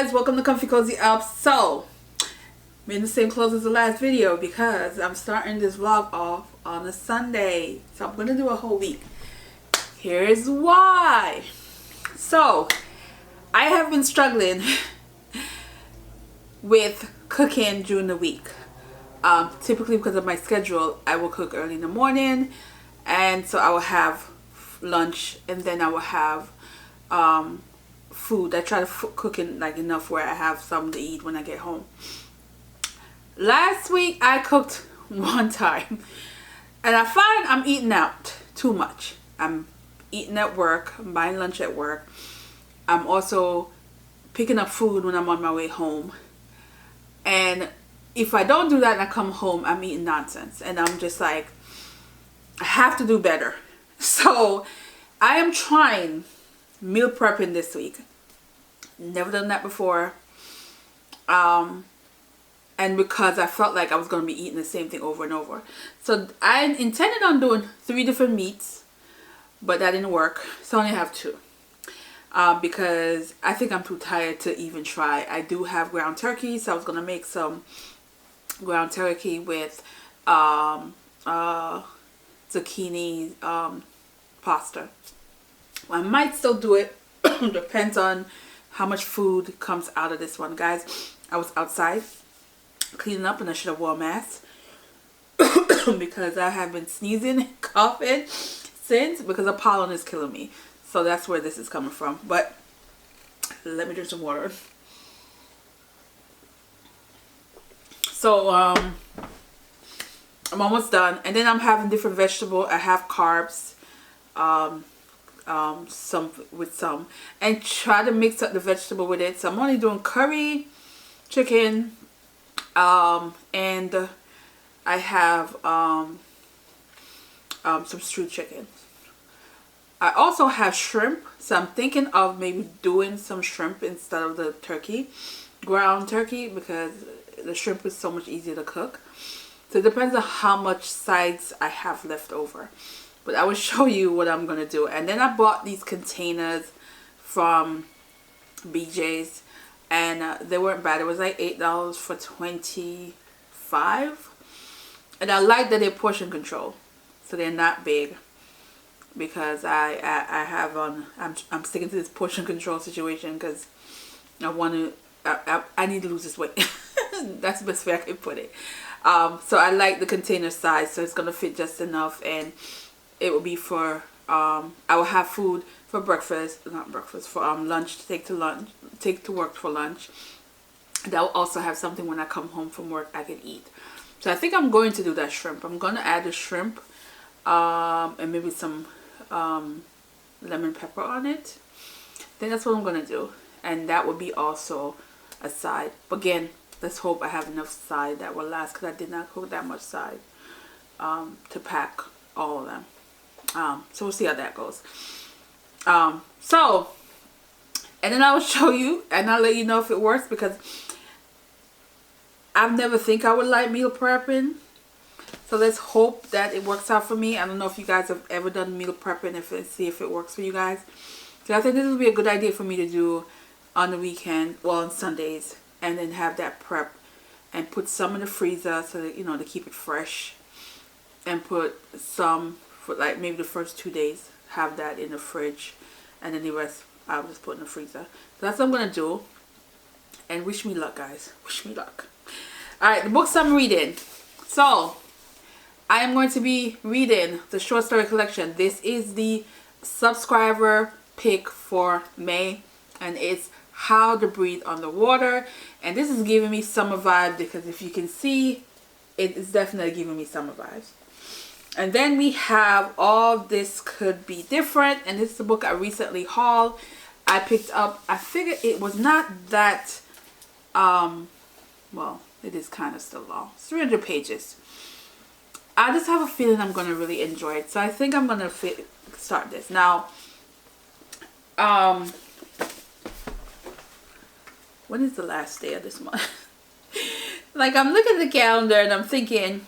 guys, welcome to Comfy Cozy Up. So I'm in the same clothes as the last video because I'm starting this vlog off on a Sunday, so I'm gonna do a whole week. Here's why. So I have been struggling with cooking during the week. Typically because of my schedule, I will cook early in the morning, and so I will have lunch and then I will have food. I try to cook in like enough where I have something to eat when I get home. Last week I cooked one time and I find I'm eating out too much. I'm eating at work, I'm buying lunch at work. I'm also picking up food when I'm on my way home. And if I don't do that and I come home, I'm eating nonsense. And I'm just like, I have to do better. So I am trying meal prepping this week. Never done that before. And because I felt like I was going to be eating the same thing over and over. So I intended on doing 3 different meats, but that didn't work. So I only have 2. Because I think I'm too tired to even try. I do have ground turkey, so I was going to make some ground turkey with zucchini pasta. I might still do it. Depends on how much food comes out of this one, guys. I was outside cleaning up and I should have worn a mask because I have been sneezing and coughing since, because the pollen is killing me. So that's where this is coming from. But let me drink some water. So I'm almost done, and then I'm having different vegetables. I have carbs, some with some, and try to mix up the vegetable with it. So I'm only doing curry chicken, and I have some stewed chicken. I also have shrimp, so I'm thinking of maybe doing some shrimp instead of the turkey, ground turkey, because the shrimp is so much easier to cook. So it depends on how much sides I have left over. But I will show you what I'm going to do. And then I bought these containers from BJ's. And they weren't bad. It was like $8 for 25. And I like that they're portion control. So they're not big. Because I have I'm sticking to this portion control situation because I need to lose this weight. That's the best way I can put it. So I like the container size, so it's gonna fit just enough, and it will be for I will have food for breakfast, not breakfast, for lunch, to take to work for lunch. And I'll also have something when I come home from work I can eat. So I think I'm going to do that shrimp. I'm gonna add the shrimp and maybe some lemon pepper on it. Then that's what I'm gonna do, and that would be also a side. But again, let's hope I have enough side that will last, because I did not cook that much side to pack all of them. So we'll see how that goes. So, and then I will show you and I'll let you know if it works, because I've never think I would like meal prepping. So let's hope that it works out for me. I don't know if you guys have ever done meal prepping, see if it works for you guys. So I think this would be a good idea for me to do on the weekend, well, on Sundays, and then have that prep and put some in the freezer so that, you know, to keep it fresh, and put some for like maybe the first 2 days, have that in the fridge, and then the rest I'll just put in the freezer. So that's what I'm gonna do, and wish me luck, guys. Wish me luck. Alright, the books I'm reading. So I am going to be reading the short story collection. This is the subscriber pick for May, and it's How to Breathe Underwater. And this is giving me summer vibes, because if you can see, it is definitely giving me summer vibes. And then we have All This Could Be Different, and this is a book I recently hauled. I picked up, I figured it was not that well, it is kind of still long. It's 300 pages. I just have a feeling I'm going to really enjoy it. So I think I'm going to start this. Now, when is the last day of this month? Like, I'm looking at the calendar and I'm thinking,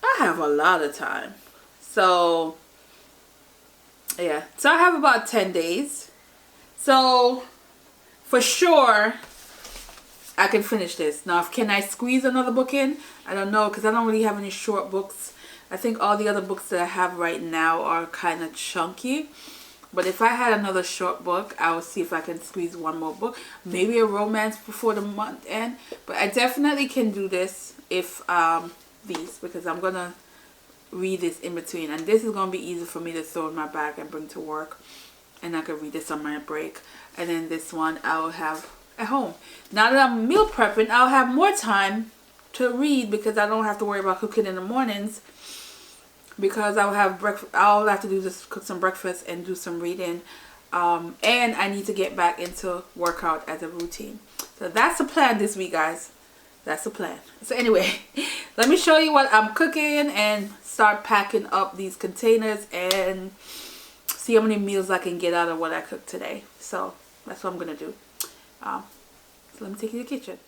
I have a lot of time. So, yeah. So I have about 10 days. So for sure I can finish this. Now, can I squeeze another book in? I don't know, because I don't really have any short books. I think all the other books that I have right now are kind of chunky. But if I had another short book, I will see if I can squeeze one more book. Maybe a romance before the month end. But I definitely can do this if these, because I'm going to read this in between. And this is going to be easy for me to throw in my bag and bring to work. And I can read this on my break. And then this one I will have at home. Now that I'm meal prepping, I'll have more time to read because I don't have to worry about cooking in the mornings. Because I'll have breakfast. All I have to do is cook some breakfast and do some reading, and I need to get back into workout as a routine. So that's the plan this week, guys. That's the plan. So anyway, let me show you what I'm cooking and start packing up these containers and see how many meals I can get out of what I cooked today. So that's what I'm gonna do. So let me take you to the kitchen.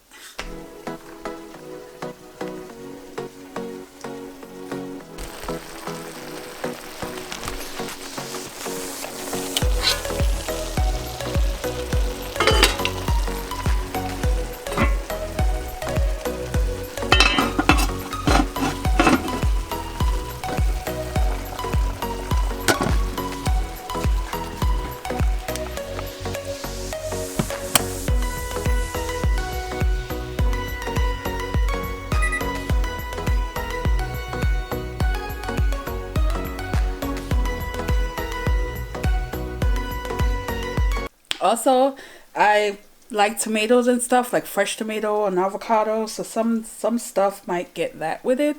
Also, I like tomatoes and stuff, like fresh tomato and avocado. So some stuff might get that with it.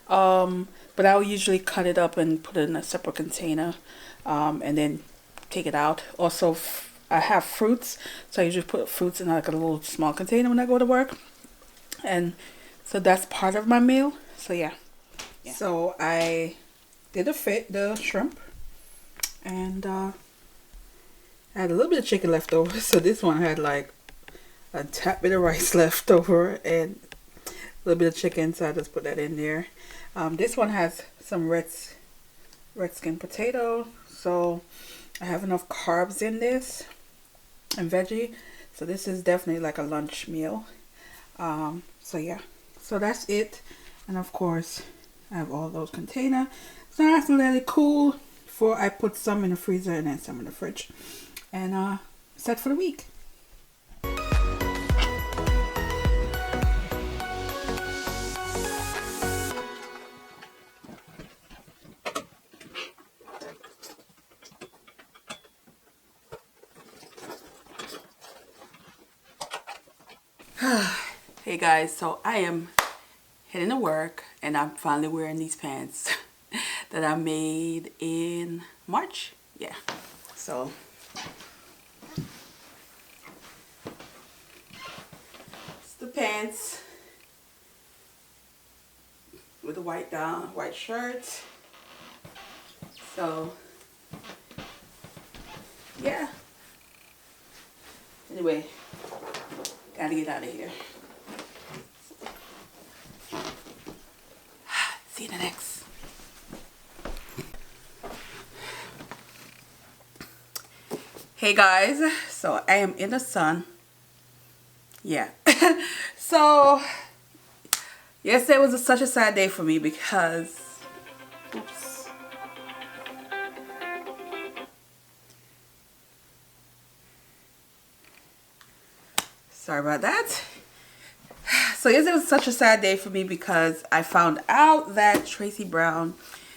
But I'll usually cut it up and put it in a separate container, and then take it out. Also, I have fruits, so I usually put fruits in like a little small container when I go to work. And so that's part of my meal. So yeah. So I did the shrimp, and I had a little bit of chicken left over, so this one had like a tap bit of rice left over and a little bit of chicken, so I just put that in there. This one has some red skin potato, so I have enough carbs in this and veggie, so this is definitely like a lunch meal. So yeah, so that's it. And of course I have all those containers, so that's really cool. Before I put some in the freezer and then some in the fridge. And set for the week. Hey guys, so I am heading to work and I'm finally wearing these pants that I made in March. Yeah, so the pants with the white shirt. So yeah, anyway, gotta get out of here. See you in the next. Hey guys, so I am in the sun. Yeah. So yesterday was such a sad day for me because oops. Sorry about that. So yesterday was such a sad day for me because I found out that Tracy Brown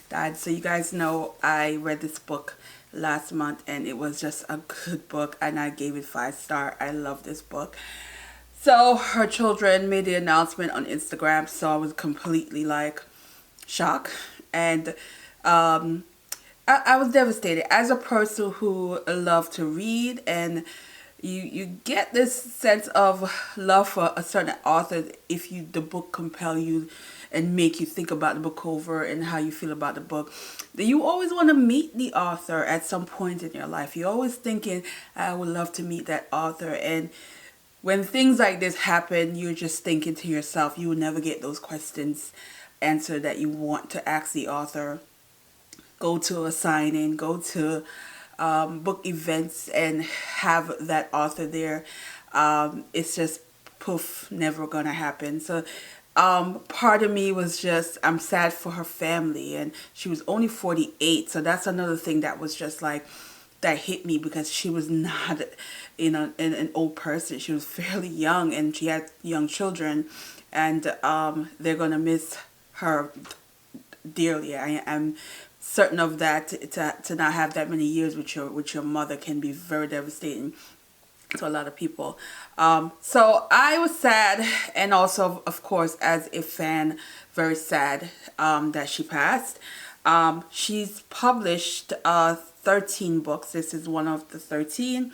died. So you guys know I read this book last month and it was just a good book and I gave it 5 stars. I love this book. So her children made the announcement on Instagram, so I was completely like shocked, and I was devastated. As a person who loves to read, and you get this sense of love for a certain author if the book compel you and make you think about the book over and how you feel about the book. That you always want to meet the author at some point in your life. You're always thinking, I would love to meet that author. And when things like this happen, you're just thinking to yourself, you will never get those questions answered that you want to ask the author. Go to a signing, go to book events and have that author there. It's just poof, never gonna happen. So part of me was just, I'm sad for her family, and she was only 48, so that's another thing that was just like, that hit me, because she was not, you know, an old person. She was fairly young, and she had young children, and they're gonna miss her dearly. I am certain of that. To not have that many years with your mother can be very devastating to a lot of people. So I was sad, and also, of course, as a fan, very sad that she passed. She's published 13 books. This is one of the 13.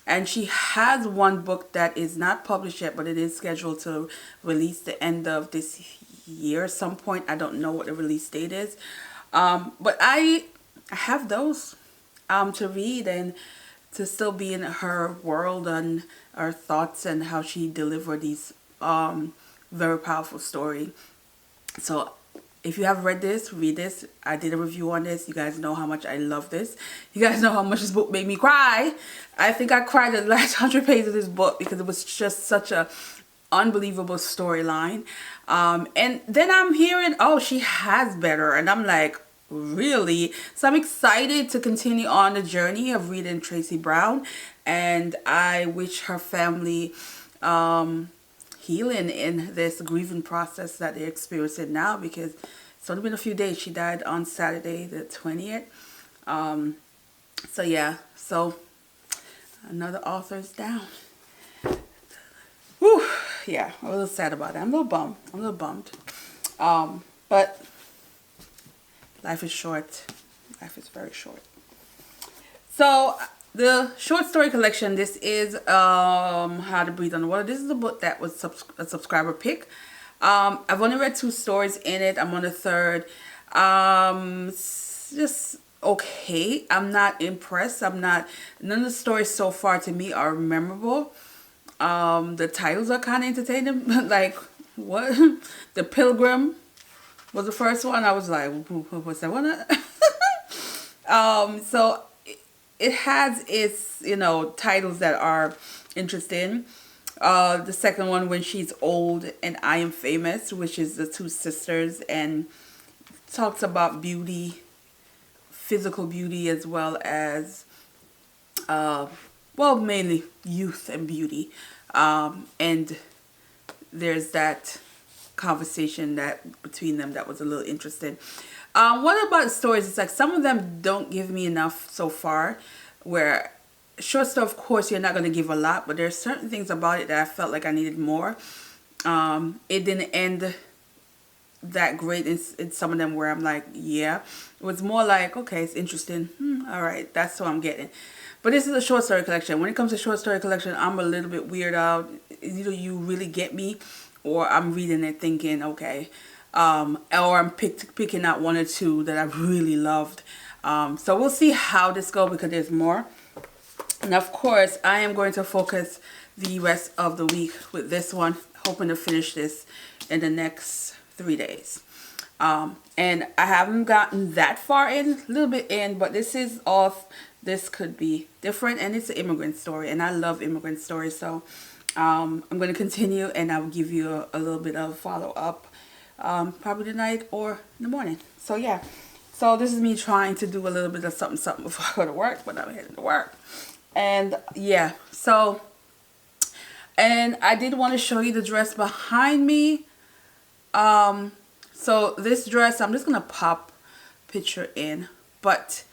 And she has one book that is not published yet, but it is scheduled to release the end of this year, some point. I don't know what the release date is. But I have those to read, and to still be in her world and her thoughts, and how she delivered these very powerful story. So if you have read this, read this. I did a review on this. You guys know how much I love this. You guys know how much this book made me cry. I think I cried the last 100 pages of this book, because it was just such a unbelievable storyline. And then I'm hearing, oh, she has better, and I'm like, really? So I'm excited to continue on the journey of reading Tracy Brown, and I wish her family healing in this grieving process that they're experiencing now, because it's only been a few days. She died on Saturday the 20th. So yeah, so another author's down. Whew, yeah, I'm a little sad about it. I'm a little bummed. But life is short. Life is very short. So the short story collection, this is How to Breathe Underwater. This is a book that was a subscriber pick. I've only read 2 stories in it. I'm on the 3rd. It's just okay. I'm not impressed. None of the stories so far to me are memorable. The titles are kind of entertaining. Like, what? The Pilgrim was the first one. I was like, what's that one? So it has its, you know, titles that are interesting. The second one, When She's Old and I Am Famous, which is the 2 sisters, and talks about beauty, physical beauty, as well as, well, mainly youth and beauty. And there's that conversation that between them that was a little interesting. What about stories? It's like some of them don't give me enough so far, where short story, of course, you're not going to give a lot, but there's certain things about it that I felt like I needed more. It didn't end that great in some of them, where I'm like, yeah. It was more like, okay, it's interesting. All right, that's what I'm getting. But this is a short story collection. When it comes to short story collection, I'm a little bit weird out. Either you really get me, or I'm reading it thinking, okay. Or I'm picking out 1 or 2 that I really loved. So we'll see how this goes, because there's more. And of course, I am going to focus the rest of the week with this one, hoping to finish this in the next 3 days. And I haven't gotten that far in, a little bit in, but this is off. This could be different, and it's an immigrant story, and I love immigrant stories. So I'm going to continue, and I'll give you a little bit of follow-up, probably tonight or in the morning. So yeah, so this is me trying to do a little bit of something before I go to work, but I'm heading to work. And yeah, so, and I did want to show you the dress behind me. So this dress, I'm just gonna pop picture in, but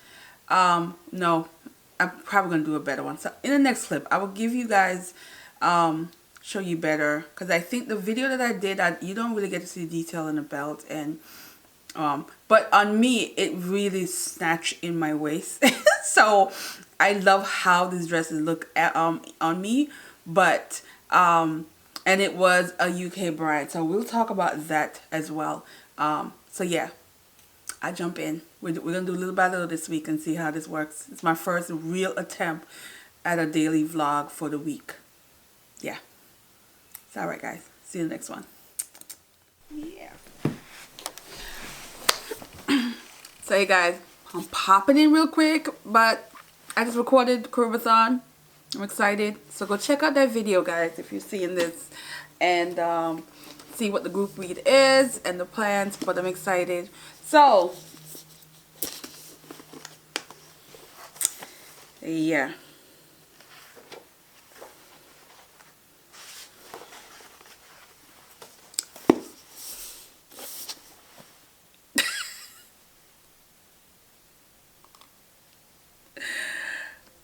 no, I'm probably gonna do a better one. So in the next clip, I will give you guys show you better, because I think the video that I did, you don't really get to see detail in the belt, and but on me it really snatched in my waist. So I love how these dresses look on me, but and it was a UK brand, so we'll talk about that as well. So yeah, I jump in. We're gonna do little by little this week and see how this works. It's my first real attempt at a daily vlog for the week. Yeah, it's all right, guys. See you in the next one. Yeah. So hey guys, I'm popping in real quick, but I just recorded Curvathon. I'm excited. So go check out that video, guys, if you're seeing this. And see what the group read is and the plans. But I'm excited. So, yeah.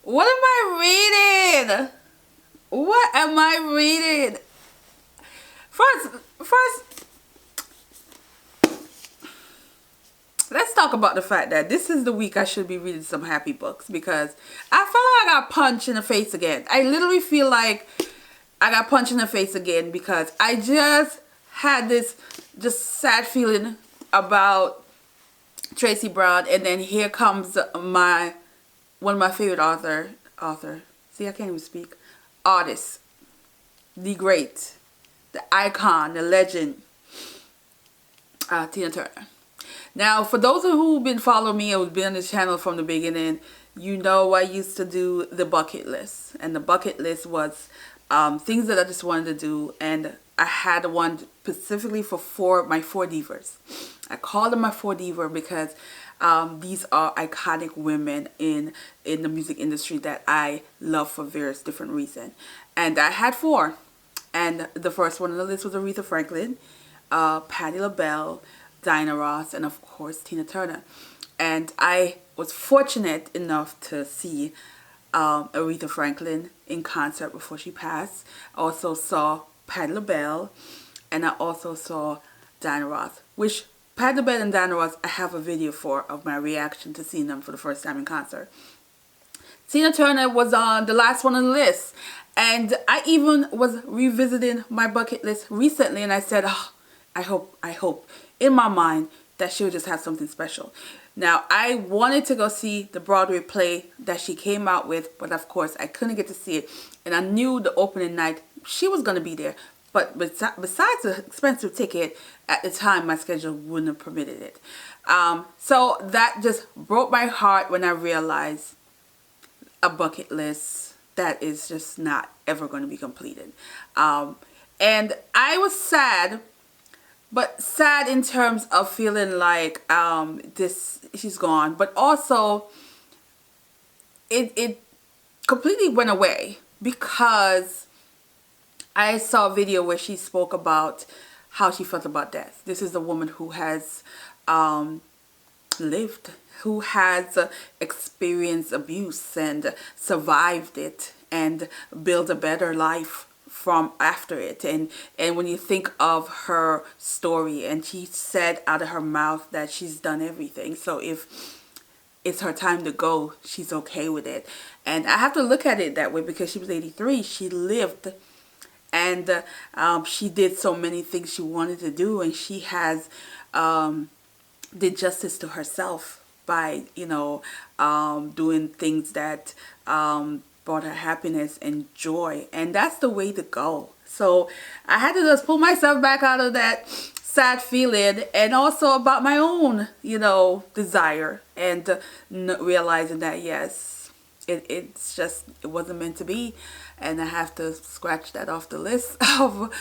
What am I reading? What am I reading? First, let's talk about the fact that this is the week I should be reading some happy books, because I feel like I got punched in the face again. I literally feel like I got punched in the face again, because I just had this just sad feeling about Tracy Brown, and then here comes one of my favorite author. See, I can't even speak. Artist, the great, the icon, the legend, Tina Turner. Now, for those who've been following me or been on this channel from the beginning, you know I used to do the bucket list. And the bucket list was things that I just wanted to do. And I had one specifically for my four divas. I call them my four diva because these are iconic women in the music industry that I love for various different reasons. And I had four. And the first one on the list was Aretha Franklin, Patti LaBelle, Diana Ross, and of course Tina Turner. And I was fortunate enough to see Aretha Franklin in concert before she passed. I also saw Patti LaBelle, and I also saw Diana Ross, which Patti LaBelle and Diana Ross I have a video for of my reaction to seeing them for the first time in concert. Tina Turner was on the last one on the list, and I even was revisiting my bucket list recently, and I said, oh, I hope in my mind that she'll just have something special. Now, I wanted to go see the Broadway play that she came out with, but of course I couldn't get to see it, and I knew the opening night she was going to be there. But besides the expensive ticket, at the time my schedule wouldn't have permitted it. So that just broke my heart when I realized a bucket list that is just not ever going to be completed. And I was sad, but sad in terms of feeling like she's gone. But also, it completely went away, because I saw a video where she spoke about how she felt about death. This is a woman who has lived, who has experienced abuse and survived it and built a better life from after it. And when you think of her story, and she said out of her mouth that she's done everything, so if it's her time to go, she's okay with it. And I have to look at it that way, because she was 83. She lived, and she did so many things she wanted to do, and she has did justice to herself by, you know, doing things that brought her happiness and joy, and that's the way to go. So I had to just pull myself back out of that sad feeling, and also about my own, you know, desire, and realizing that yes, it wasn't meant to be, and I have to scratch that off the list of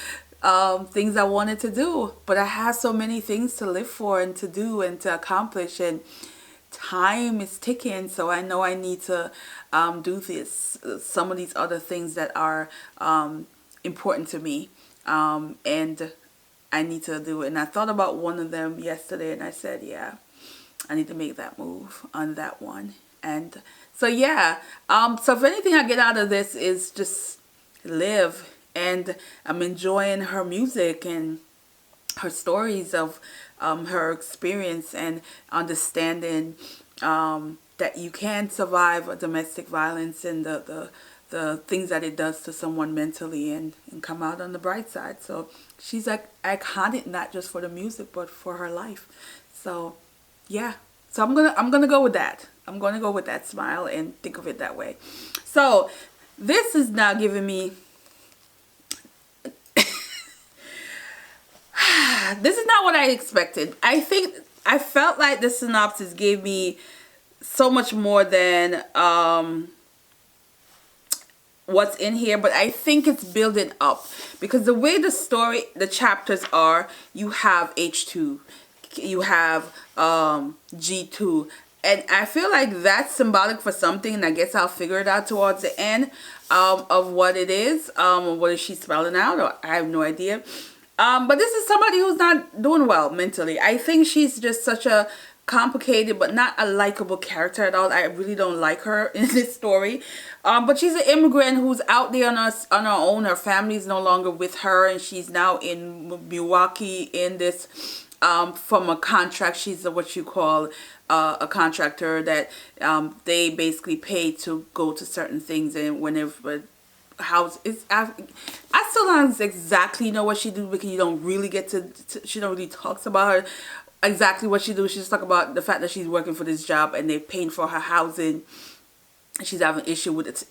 things I wanted to do. But I have so many things to live for and to do and to accomplish, and time is ticking. So I know I need to do some of these other things that are important to me, and I need to do it. And I thought about one of them yesterday, and I said, yeah, I need to make that move on that one. And so yeah, so if anything I get out of this is just live, and I'm enjoying her music and her stories of her experience, and understanding that you can survive domestic violence and the things that it does to someone mentally, and come out on the bright side. So she's like iconic, not just for the music, but for her life. So yeah, so I'm gonna go with that. I'm gonna go with that smile and think of it that way. So this is now giving me this is not what I expected. I felt like the synopsis gave me so much more than what's in here, but I think it's building up because the way the chapters are, you have H2, you have G2, and I feel like that's symbolic for something, and I guess I'll figure it out towards the end of what it is. What is she spelling out? Or I have no idea. But this is somebody who's not doing well mentally. I think she's just such a complicated but not a likable character at all. I really don't like her in this story. But she's an immigrant who's out there on her own. Her family's no longer with her, and she's now in Milwaukee in this from a contract. She's what you call a contractor that they basically pay to go to certain things, and whenever house is I still don't exactly know what she do because you don't really get to she don't really talks about her exactly what she do. She just talk about the fact that she's working for this job and they're paying for her housing. She's having issue with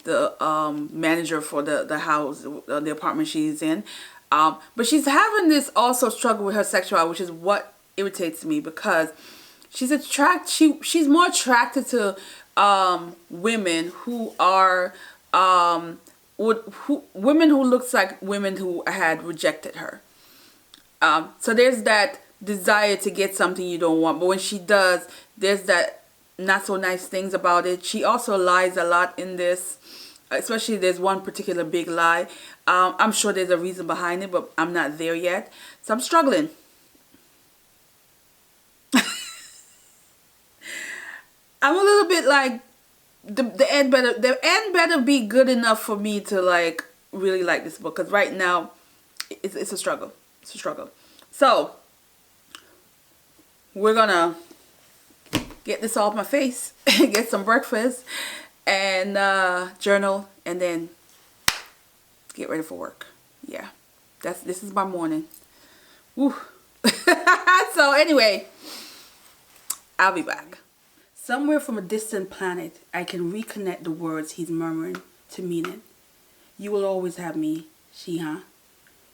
the manager for the house, the apartment she's in, but she's having this also struggle with her sexuality, which is what irritates me because she's more attracted to women who are women who looks like women who had rejected her. So there's that desire to get something you don't want, but when she does, there's that not so nice things about it. She also lies a lot in this, especially there's one particular big lie. I'm sure there's a reason behind it, but I'm not there yet, so I'm struggling. I'm a little bit like the end better be good enough for me to like really like this book, because right now it's a struggle. It's a struggle. So we're gonna get this off my face, get some breakfast, and journal, and then get ready for work. Yeah, this is my morning. Woo. So anyway, I'll be back. Somewhere from a distant planet, I can reconnect the words he's murmuring to meaning. You will always have me, she-huh.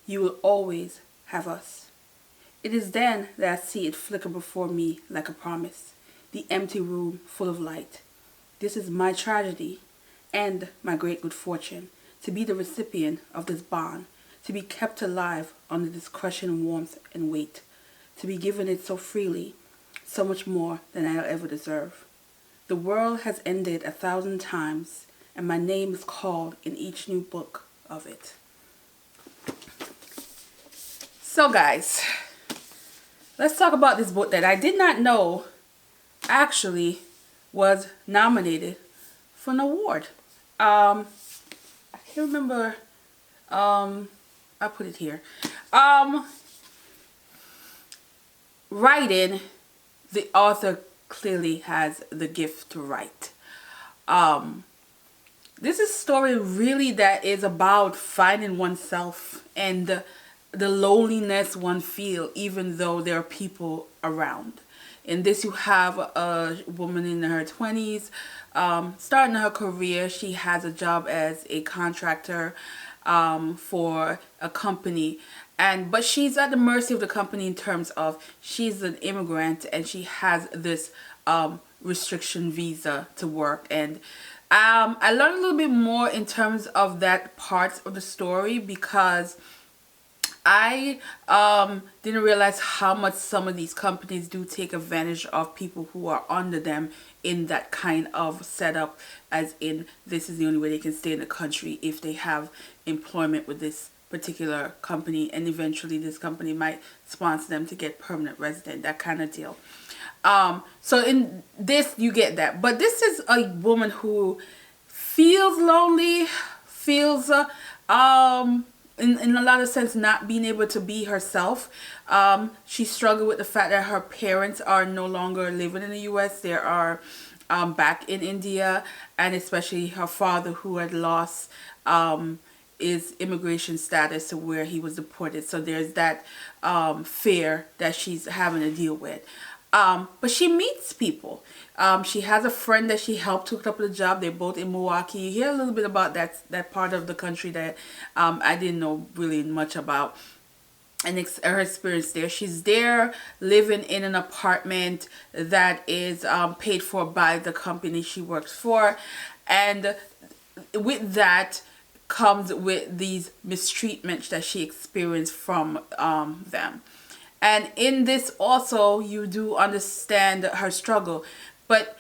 You will always have us. It is then that I see it flicker before me like a promise, the empty room full of light. This is my tragedy and my great good fortune, to be the recipient of this bond, to be kept alive under this crushing warmth and weight, to be given it so freely, so much more than I'll ever deserve. The world has ended 1,000 times, and my name is called in each new book of it. So guys, let's talk about this book that I did not know actually was nominated for an award. I can't remember. I'll put it here. Writing, the author clearly has the gift to write. This is a story really that is about finding oneself and the loneliness one feels even though there are people around. In this you have a woman in her 20s starting her career. She has a job as a contractor for a company, but she's at the mercy of the company in terms of she's an immigrant and she has this restriction visa to work. And I learned a little bit more in terms of that part of the story because I didn't realize how much some of these companies do take advantage of people who are under them in that kind of setup, as in this is the only way they can stay in the country if they have employment with this particular company, and eventually this company might sponsor them to get permanent resident, that kind of deal. So in this you get that, but this is a woman who feels lonely, feels in a lot of sense not being able to be herself. She struggled with the fact that her parents are no longer living in the US. They are back in India, and especially her father, who had lost his immigration status to where he was deported. So there's that fear that she's having to deal with. But she meets people. She has a friend that she helped hook up with a job. They're both in Milwaukee. You hear a little bit about that part of the country that I didn't know really much about. and her experience there. She's there living in an apartment that is paid for by the company she works for, and with that comes with these mistreatments that she experienced from them. And in this also, you do understand her struggle, but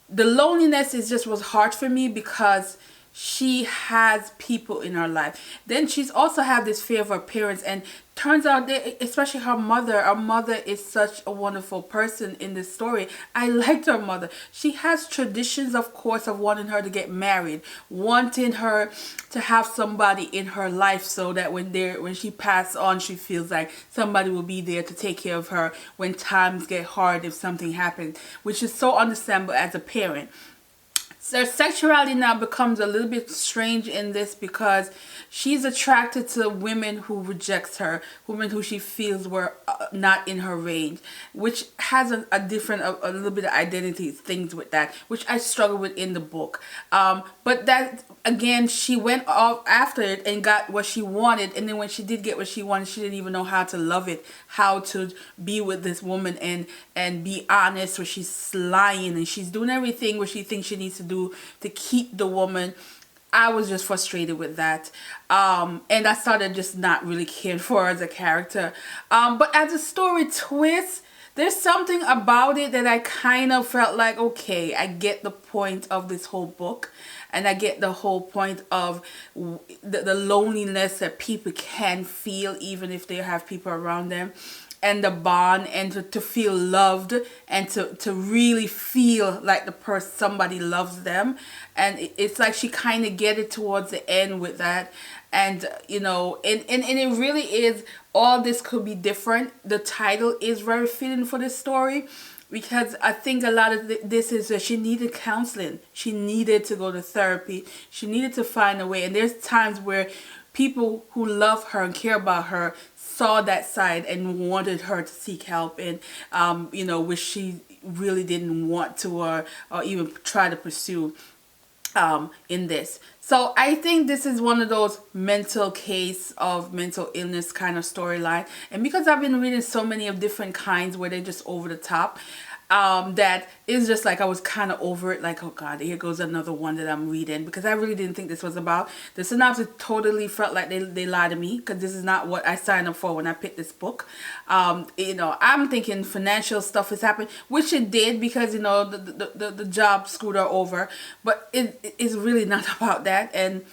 the loneliness is just was hard for me because she has people in her life. Then she's also had this fear of her parents, and turns out that especially her mother is such a wonderful person in this story. I liked her mother. She has traditions, of course, of wanting her to get married, wanting her to have somebody in her life so that when she passes on, she feels like somebody will be there to take care of her when times get hard, if something happens, which is so understandable as a parent. So sexuality now becomes a little bit strange in this because she's attracted to women who rejects her, women who she feels were not in her range, which has a different, a little bit of identity things with that, which I struggle with in the book. But that, again, she went off after it and got what she wanted, and then when she did get what she wanted, she didn't even know how to love it, how to be with this woman and be honest, where she's lying and she's doing everything where she thinks she needs to do to keep the woman. I was just frustrated with that, and I started just not really caring for her as a character. But as a story twist, there's something about it that I kind of felt like, okay, I get the point of this whole book, and I get the whole point of the loneliness that people can feel even if they have people around them, and the bond, and to feel loved, and to really feel like somebody loves them. And it's like she kind of get it towards the end with that. And you know, and it really is, all this could be different. The title is very fitting for this story, because I think a lot of this is that she needed counseling, she needed to go to therapy, she needed to find a way. And there's times where people who love her and care about her saw that side and wanted her to seek help, and you know, which she really didn't want to, or even try to pursue in this. So I think this is one of those mental case of mental illness kind of storyline, and because I've been reading so many of different kinds where they're just over the top, that is just like I was kind of over it, like, oh god, here goes another one that I'm reading, because I really didn't think this was about. The synopsis totally felt like they lied to me, because this is not what I signed up for when I picked this book. You know, I'm thinking financial stuff has happened, which it did, because you know the job screwed her over, but it is really not about that. And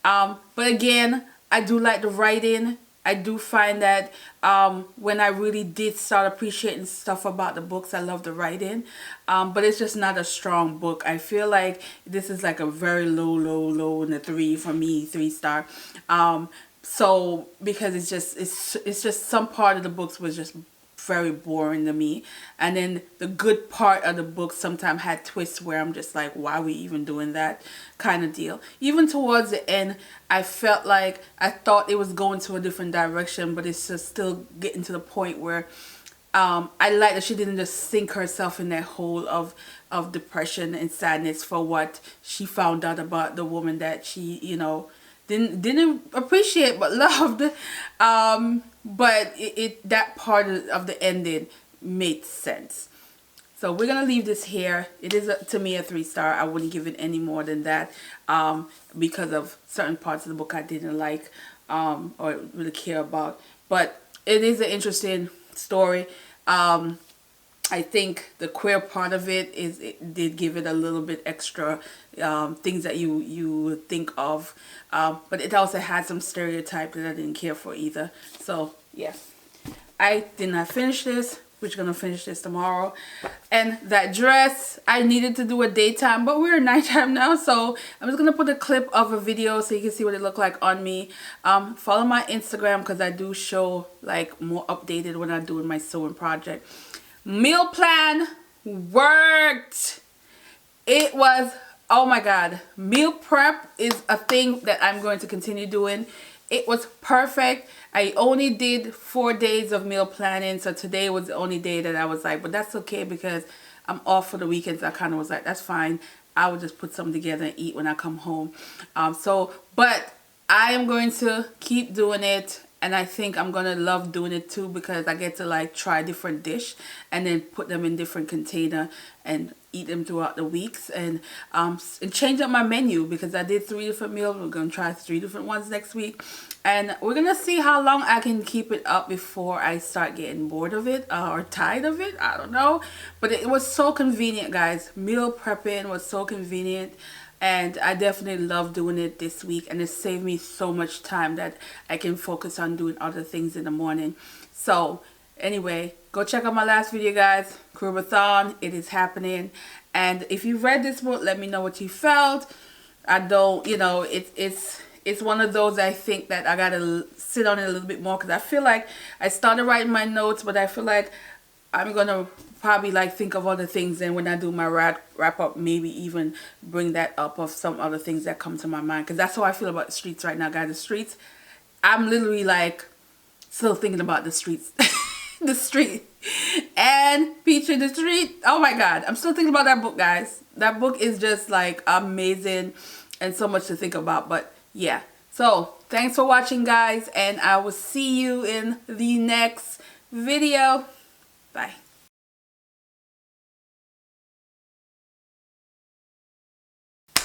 but again, I do like the writing. I do find that when I really did start appreciating stuff about the books, I love the writing. But it's just not a strong book. I feel like this is like a very low in the 3 for me, 3-star. So because it's just some part of the books was just very boring to me, and then the good part of the book sometimes had twists where I'm just like, why are we even doing that kind of deal. Even towards the end, I felt like I thought it was going to a different direction, but it's just still getting to the point where I like that she didn't just sink herself in that hole of depression and sadness for what she found out about the woman that she, you know, didn't appreciate but loved. But that part of the ending made sense. So we're gonna leave this here. It is to me a 3-star. I wouldn't give it any more than that, because of certain parts of the book I didn't like, or really care about. But it is an interesting story. I think the queer part of it did give it a little bit extra things that you would think of, but it also had some stereotypes that I didn't care for either. So yeah, I did not finish this. We're gonna finish this tomorrow. And that dress, I needed to do a daytime, but we're nighttime now, so I'm just gonna put a clip of a video so you can see what it looked like on me. Follow my Instagram, because I do show like more updated when I'm doing my sewing project. Meal plan worked. It was, oh my god, meal prep is a thing that I'm going to continue doing. It was perfect. I only did 4 days of meal planning, so today was the only day that I was like, but that's okay because I'm off for the weekends. I kind of was like, that's fine. I will just put something together and eat when I come home. But I am going to keep doing it. and I think I'm gonna love doing it too, because I get to like try different dish and then put them in different container and eat them throughout the weeks, and change up my menu, because I did 3 different meals. We're gonna try 3 different ones next week, and we're gonna see how long I can keep it up before I start getting bored of it or tired of it. I don't know, but it was so convenient, guys. Meal prepping was so convenient, and I definitely love doing it this week, and it saved me so much time that I can focus on doing other things in the morning. So anyway, go check out my last video, guys. Crubathon, it is happening. And if you read this book, let me know what you felt. I don't, you know, it's one of those, I think that I gotta sit on it a little bit more, because I feel like I started writing my notes, but I feel like I'm gonna probably like think of other things, and when I do my wrap up, maybe even bring that up of some other things that come to my mind, because that's how I feel about the streets right now, guys. The streets, I'm literally like still thinking about the streets. The street and Peach in the Street. Oh my god, I'm still thinking about that book, guys. That book is just like amazing and so much to think about. But yeah, so thanks for watching, guys, and I will see you in the next video. Bye.